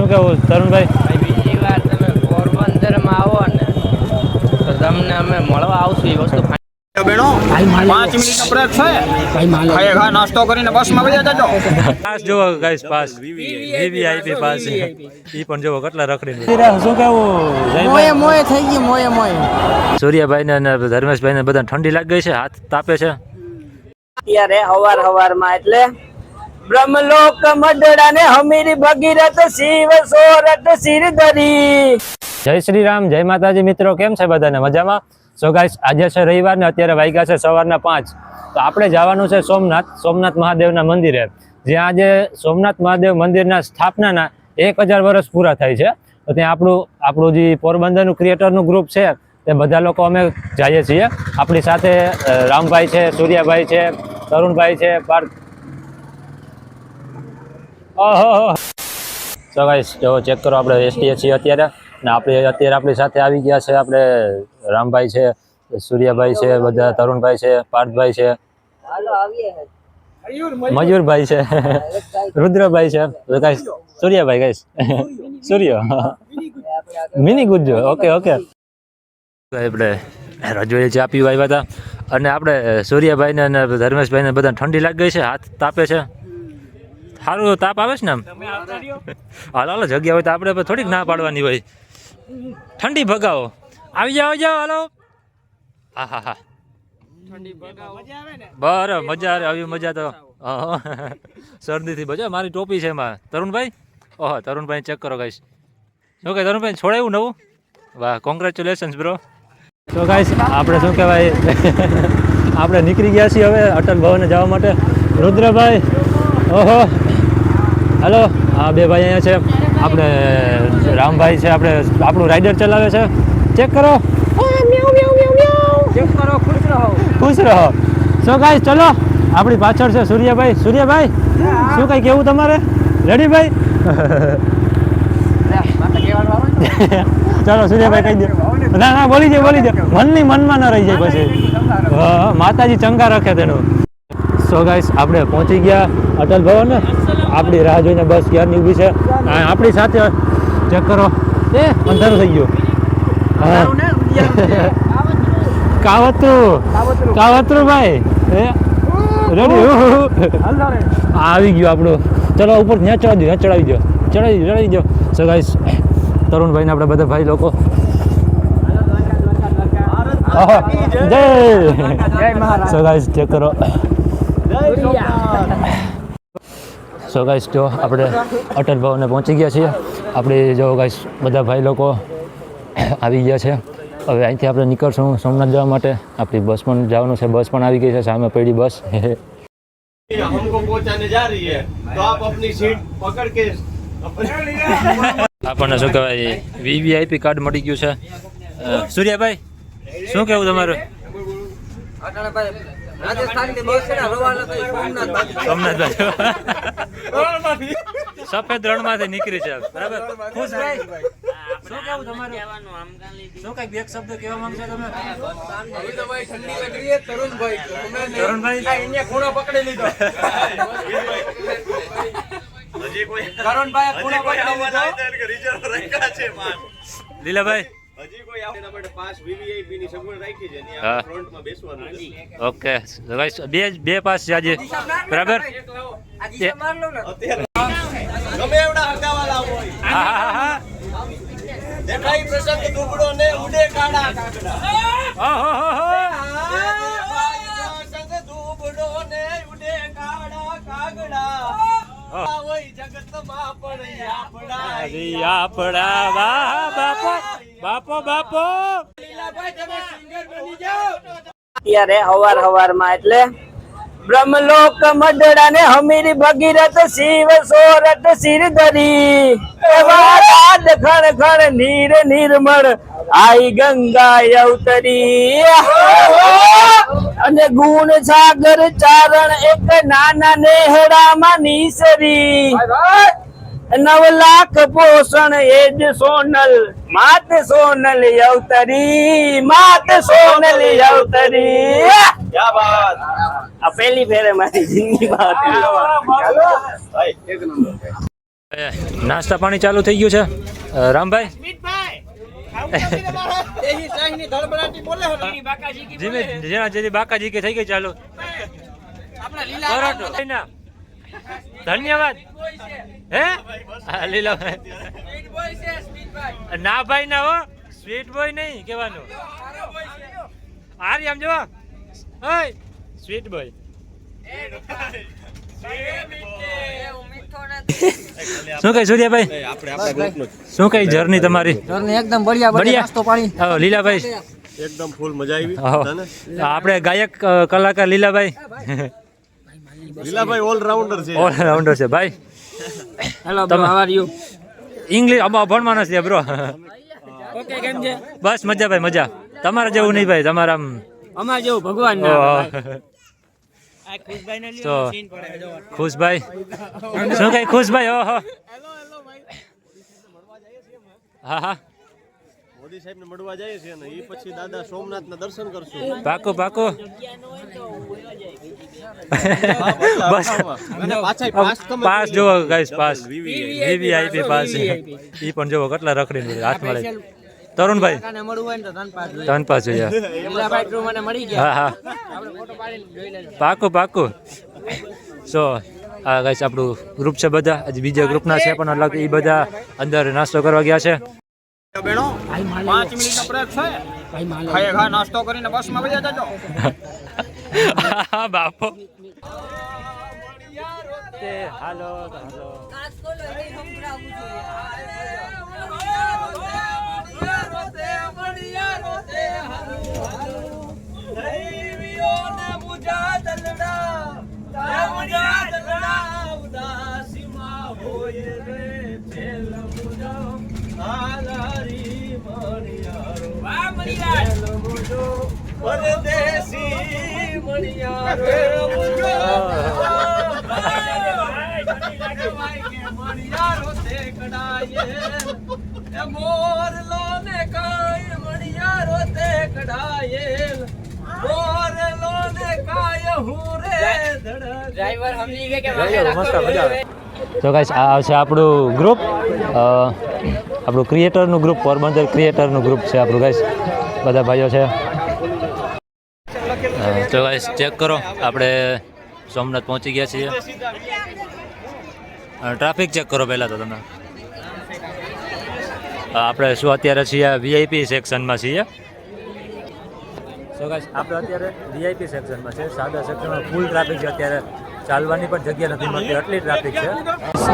શું કેવું તરુણભાઈ? બીજી વાર તમે પોરબંદરમાં આવો ને તો તમને અમે મળવા આવશું. એ વસ્તુ બેનો 5 મિનિટનો બ્રેક છે. ખાય નાસ્તો કરીને બસમાં બેસી જજો. પાસ જોવો ગાઈસ, પાસ વીવીઆઈપી પાસ ઈ પણ જોવો કેટલા રખડી. શું કેવું? મોય થઈ ગઈ મોય. સૂર્યાભાઈ ને અને ધર્મેશભાઈ ને બધા ઠંડી લાગી ગઈ છે, હાથ તાપે છે અત્યારે હવારમાં એટલે બ્રહ્મલોક મડડા ને હમીરી ભગીરથ શિવ સોરઠ સિરધરી. જય શ્રી રામ, જય માતાજી. મિત્રો કેમ છે બધાને? મજામાં? સો ગાઈસ, આજે છે રવિવાર ને અત્યારે વાગ્યા છે સવારના 5. તો આપણે જવાનું છે સોમનાથ મહાદેવના મંદિરે, જ્યાં આજે સોમનાથ મહાદેવ મંદિરના સ્થાપનાના 1000 વર્ષ પૂરા થાય છે. તો ત્યાં આપણું જે પોરબંદરનું ક્રિએટરનું ગ્રુપ છે તે બધા લોકો અમે જઈએ છીએ. આપણી સાથે રામભાઈ છે, સૂર્યાભાઈ છે, તરુણભાઈ છે, પાર્થ. સો ગાઈસ, જો ચેક કરો, આપણે એસટીએ છીએ અત્યારે ને અત્યારે આપણી સાથે આવી ગયા છે આપણે રામભાઈ છે, સૂર્યાભાઈ છે, બધા તરુણભાઈ છે, પાર્થભાઈ છે, મયુરભાઈ છે, રુદ્રભાઈ છે, ગાઈસ સૂર્યાભાઈ, ગાઈસ સૂર્ય મિની ગુજ્જો. ઓકે આપણે રજોઈ ચા પીવા આવ્યા હતા અને આપણે સૂર્યાભાઈને અને ધર્મેશભાઈને બધા ઠંડી લાગી ગઈ છે, હાથ તાપે છે. સારું તાપ આવે છે ને? આમ હાલો જગ્યા હોય તો આપણે થોડીક ના પાડવાની હોય. ઠંડી ભગાવો, આવી જાઓ હાલો. હા બરાબર, મજા આવે. આવી મજા તો શરદીથી બચો. મારી ટોપી છે એમાં. તરુણભાઈ, ઓહો તરુણભાઈ ચેક કરો ગાઈસ. શું કહે તરુણભાઈ, છોડાયું નવું? વાહ, કોંગ્રેચ્યુલેશન્સ બ્રો. તો ગાઈસ, આપણે શું કહેવાય, આપણે નીકળી ગયા છીએ હવે અટલ ભવને જવા માટે. રુદ્રભાઈ, ઓહો હાલો. હા, બે ભાઈ અહીંયા છે. આપણે રામભાઈ છે, આપણું રાઇડર ચલાવે છે. ચેક કરો, ખુશ રહો. સો ગાઈસ, ચલો આપણી પાછળ છે સૂર્યાભાઈ. શું કઈ કેવું તમારે? રેડી ભાઈ? ચાલો સૂર્યાભાઈ કહી દો. ના બોલી દે. મનમાં ન રહી જાય પછી. માતાજી ચંગા રાખે તેનું. સો ગાઈસ, આપણે પહોંચી ગયા અટલ ભવન. આપણી રાહ જોઈને બસ ક્યારની ઊભી છે. આપણી સાથે ચેક કરો, અંધારું થઈ ગયું. કાવતરું ભાઈ રેડી આવી ગયું આપણું. ચલો ઉપર ચડાવી દો. સો ગાઈસ, તરુણભાઈને આપણે બધા ભાઈ લોકો જય સો ગાઈસ ચેક કરો. સો ગાઈસ, જો આપણે અટલ ભવને પહોંચી ગયા છીએ. આપણે જો ગાઈસ બધા ભાઈ લોકો આવી ગયા છે. હવે અહીંથી આપણે નીકળશું સોમનાથ જવા માટે. આપણી બસ પણ જવાનું છે, બસ પણ આવી ગઈ છે, સામે પડી બસ. આપણને શું કહેવાય, વીવીઆઈપી કાર્ડ મળી ગયું છે. સૂર્યાભાઈ, શું કેવું તમારું? સોમનાથ બાજુ સફેદ રણમાંથી નીકળી છે, બરાબર? ખુશભાઈ, શું કેવું તમારું? શું કઈ બે શબ્દ કહેવા માંગશો તમે? તરુણભાઈ ખૂણો પકડી લીધો. લીલાભાઈ, ઓકે બે પાસ છે આજે, બરાબર? બાપો અત્યારે હવારમાં એટલે બ્રહ્મલોક મડડા ને હમીરી ભગીરથ શિવ સોરઠ સિરધરી. ખણ નીર નિર્મળ આઈ ગંગા અવતરી. અને ગુણ સાગર ચારણ એક નાના નેહડામાં નીસરી. 9 લાખ પોષણ એજ સોનલ માત સોનલ અવતરી. આ પહેલી ફેરે મારી જિંદગીમાં નાસ્તા પાણી ચાલુ થઈ ગયું છે રામભાઈ ધીમે જેના જેથી બાકાજી કે થઈ ગઈ ચાલુ પરોઠો. ધન્યવાદ હે હા, લીલાભાઈ ના ભાઈ ના હો સ્વીટ બોય નહીં કહેવાનું આમ જો ઓય સ્વીટ બોય શું કઈ સૂર્યાભાઈ શું કઈ જર્ની તમારી એકદમ બઢિયા નાસ્તો પાણી લીલાભાઈ એકદમ ફૂલ મજા આવી આપણે ગાયક કલાકાર લીલાભાઈ લીલાભાઈ ઓલરાઉન્ડર છે ઓલરાઉન્ડર છે ભાઈ hello bro how are you English ભણવાનો છે બ્રો ઓકે કેમ છે બસ મજા ભાઈ મજા તમારા જેવું નહીં ભાઈ તમારા આમ અમાર જેવું ભગવાન તો ખુશભાઈ શું કઈ ખુશભાઈ ઓહો હા હા મોદી સાહેબ ને મળવા જાય છે ને એ પછી દાદા સોમનાથ ના દર્શન કરશું પાકો પાકો બસ પાસ જોવો ગાઈસ પાસ વીવીઆઈપી પાસ ઈ પણ જોવો કેટલા રખડીને હાથમાં લઈ તરુણભાઈ કાને મળવું હોય ને તો ધન પાસ જોઈએ ધન પાસ જોઈએ લીલાભાઈ ટ્રુ મને મળી ગયા હા હા આપણે ફોટો પાડીને જોઈ લેજો પાકું પાકું સો આ ગાઈસ આપણું ગ્રુપ છે બધા હજી બીજા ગ્રુપના છે પણ અલગ એ બધા અંદર નાસ્તો કરવા ગયા છે બેનો 5 મિનિટનો બ્રેક છે ખાય ખા નાસ્તો કરીને બસમાં વયા જજો બાપો હાલો હાલો ડ્રાઈવર સમજી ગયા કે મસ્ત મજા આવે તો ગાઈસ આ છે આપણું ગ્રુપ આપણું ક્રિએટરનું ગ્રુપ પોરબંદર ક્રિએટરનું ગ્રુપ છે આપણું ગાઈસ બધા ભાઈઓ છે તો ગાઈસ ચેક કરો આપણે સોમનાથ પહોંચી ગયા છીએ ટ્રાફિક ચેક કરો પહેલાં તો તમે આપણે શું અત્યારે છીએ વીઆઈપી સેક્શનમાં છીએ સો ગાઈસ આપણે અત્યારે વીઆઈપી સેક્શનમાં છે સાદા સેક્શનમાં ફૂલ ટ્રાફિક છે અત્યારે ચાલવાની પણ જગ્યા નથી મળતી એટલી ટ્રાફિક છે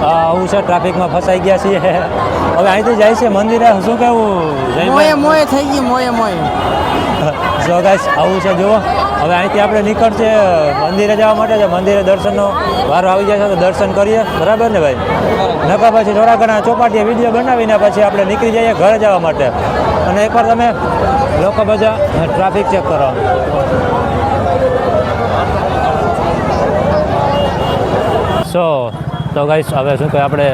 આવું છે ટ્રાફિકમાં ફસાઈ ગયા છીએ હવે અહીંથી જાય છે મંદિરે શું કેવું મોએ થઈ ગઈ મોએ સો ગાઈસ આવું છે જુઓ હવે અહીંથી આપણે નીકળશે મંદિરે જવા માટે છે મંદિરે દર્શનનો વારો આવી જાય છે તો દર્શન કરીએ બરાબર ને ભાઈ નકા પછી થોડા ઘણા ચોપાટીએ વિડીયો બનાવીને પછી આપણે નીકળી જઈએ ઘરે જવા માટે અને એકવાર તમે લોકો બધા ટ્રાફિક ચેક કરો સો તો ગાઈસ હવે શું કહે આપણે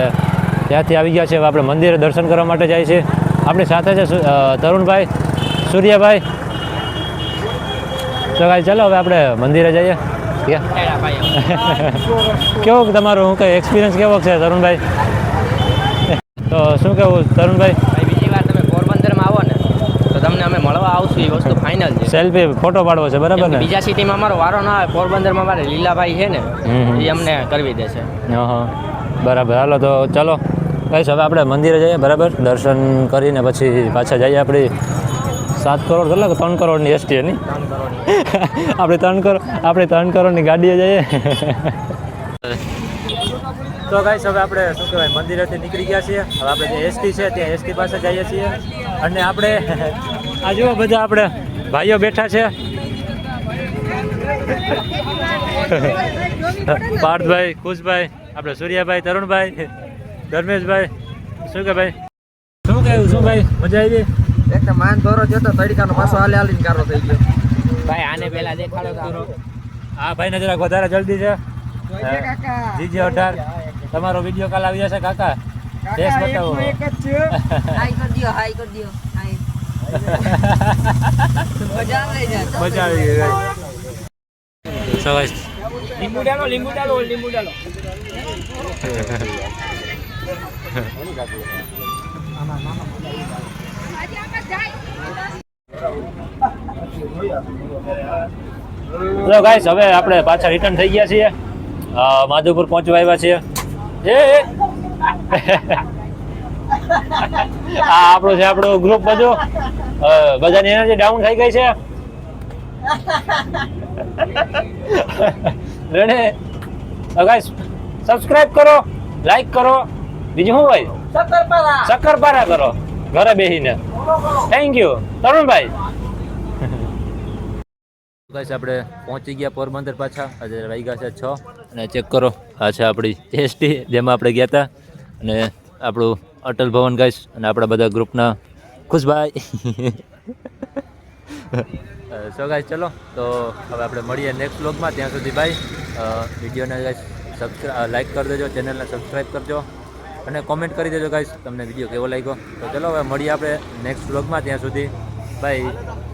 ત્યાંથી આવી ગયા છે હવે આપણે મંદિરે દર્શન કરવા માટે જાય છે આપણી સાથે છે તરુણભાઈ સૂર્યાભાઈ તો ગાઈસ ચાલો હવે આપણે મંદિરે જઈએ કેવો તમારો શું કહે એક્સપિરિયન્સ કેવો છે તરુણભાઈ તો શું કહેવું તરુણભાઈ બીજી વાર તમે પોરબંદરમાં આવો ને તો તમને અમે મળવા આવશું એ વસ્તુ ફાઇનલ છે સેલ્ફી ફોટો પાડવો છે બરાબર ને બીજા સિટીમાં અમારો વારો ના આવે પોરબંદરમાં મારે લીલાભાઈ છે ને એ અમને કરવી દેશે હા બરાબર હાલો તો ચાલો ગાઈસ હવે આપણે મંદિરે જઈએ બરાબર દર્શન કરીને પછી પાછા જઈએ આપણી 7 કરોડ કેટલા 3 કરોડની એસટી ની આપણે 3 કરોડની ગાડીએ જઈએ તો ગાઈસ હવે આપણે શું કહેવાય મંદિરેથી નીકળી ગયા છીએ હવે આપણે જે એસટી છે ત્યાં એસટી પાસે જઈએ છીએ અને આપણે આ જુઓ બધા આપણે ભાઈઓ બેઠા છે પાર્થભાઈ ખુશભાઈ આપણે સૂર્યાભાઈ તરુણભાઈ ધર્મેશભાઈ શું કે ભાઈ શું કહ્યું શું ભાઈ મજા આવી એકદમ માન દોરો જતો તડકાનો પાછો હાલીને કારો થઈ ગયો ભાઈ આને પહેલા દેખાડો તો આ ભાઈને જરાક વધારે જલ્દી છે જીજી 18 તમારો વિડીયો કાલ આવી જશે કાકા ફેસ બતાવો હાઈ કર દિયો હાઈ મજા આવી જાય મજા આવી ગઈ સો ગાઈસ લીંબુ ડાલો તો ગાઈસ હવે આપણે પાછા રિટર્ન થઈ ગયા છીએ માધવપુર પહોંચવા આવ્યા છીએ આ આપણું છે આપણું ગ્રુપ બધું બધાની એનર્જી ડાઉન થઈ ગઈ છે રેડે ગાઈસ સબસ્ક્રાઇબ કરો લાઈક કરો બીજું શું ભાઈ શક્કરપારા કરો ઘરે બેસીને થેન્ક યુ તરુણભાઈ ગાઈસ આપણે પહોંચી ગયા પોરબંદર પાછા આજે વાગ્યા છે 6 અને ચેક કરો આ છે આપણી ટેસ્ટી જેમાં આપણે ગયા હતા અને આપણું અટલ ભવન ગાઈસ અને આપણા બધા ગ્રુપના ખુશભાઈ સો ગાઈસ ચલો તો હવે આપણે મળીએ નેક્સ્ટ વ્લોગમાં ત્યાં સુધી ભાઈ વિડીયોને ગાઈસ લાઈક કરી દેજો ચેનલને સબસ્ક્રાઈબ કરજો અને કોમેન્ટ કરી દેજો ગાઈસ તમને વિડીયો કેવો લાગ્યો તો ચલો હવે મળીએ આપણે નેક્સ્ટ વ્લોગમાં ત્યાં સુધી બાય